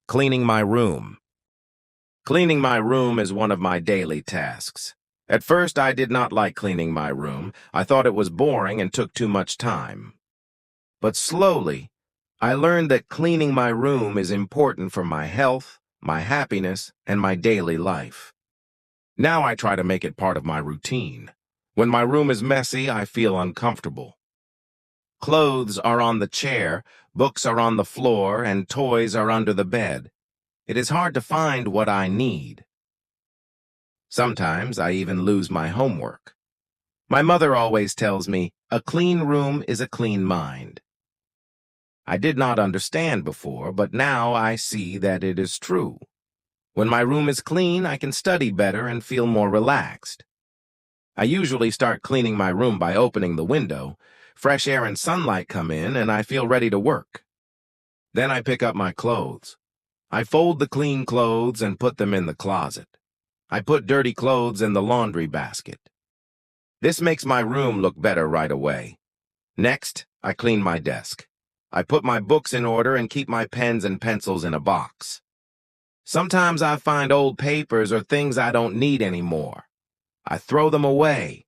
Cleaning my room. Cleaning my room is one of my daily tasks. At first, I did not like cleaning my room. I thought it was boring and took too much time. But slowly, I learned that cleaning my room is important for my health, my happiness, and my daily life. Now I try to make it part of my routine. When my room is messy, I feel uncomfortable. Clothes are on the chair, books are on the floor, and toys are under the bed. It is hard to find what I need. Sometimes I even lose my homework. My mother always tells me, a clean room is a clean mind. I did not understand before, but now I see that it is true. When my room is clean, I can study better and feel more relaxed. I usually start cleaning my room by opening the window. Fresh air and sunlight come in, and I feel ready to work. Then I pick up my clothes. I fold the clean clothes and put them in the closet. I put dirty clothes in the laundry basket. This makes my room look better right away. Next, I clean my desk. I put my books in order and keep my pens and pencils in a box. Sometimes I find old papers or things I don't need anymore. I throw them away.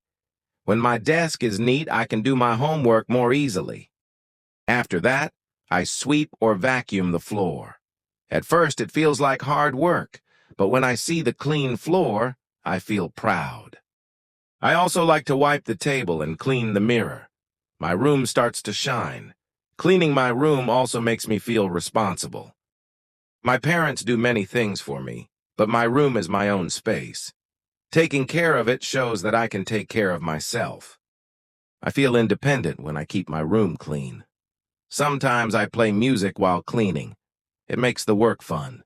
When my desk is neat, I can do my homework more easily. After that, I sweep or vacuum the floor. At first, it feels like hard work, but when I see the clean floor, I feel proud. I also like to wipe the table and clean the mirror. My room starts to shine. Cleaning my room also makes me feel responsible. My parents do many things for me, but my room is my own space. Taking care of it shows that I can take care of myself. I feel independent when I keep my room clean. Sometimes I play music while cleaning. It makes the work fun.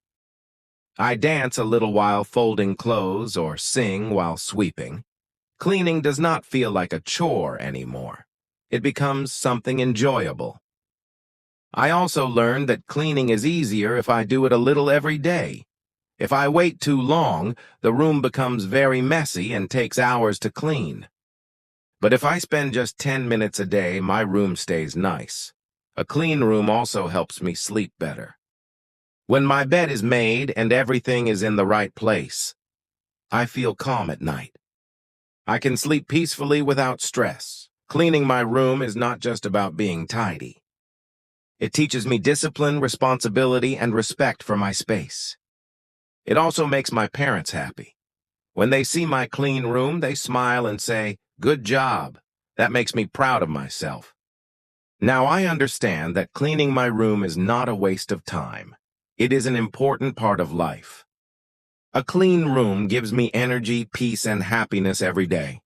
I dance a little while folding clothes or sing while sweeping. Cleaning does not feel like a chore anymore. It becomes something enjoyable. I also learned that cleaning is easier if I do it a little every day. If I wait too long, the room becomes very messy and takes hours to clean. But if I spend just 10 minutes a day, my room stays nice. A clean room also helps me sleep better. When my bed is made and everything is in the right place, I feel calm at night. I can sleep peacefully without stress. Cleaning my room is not just about being tidy. It teaches me discipline, responsibility, and respect for my space. It also makes my parents happy. When they see my clean room, they smile and say, "Good job." That makes me proud of myself. Now I understand that cleaning my room is not a waste of time. It is an important part of life. A clean room gives me energy, peace, and happiness every day.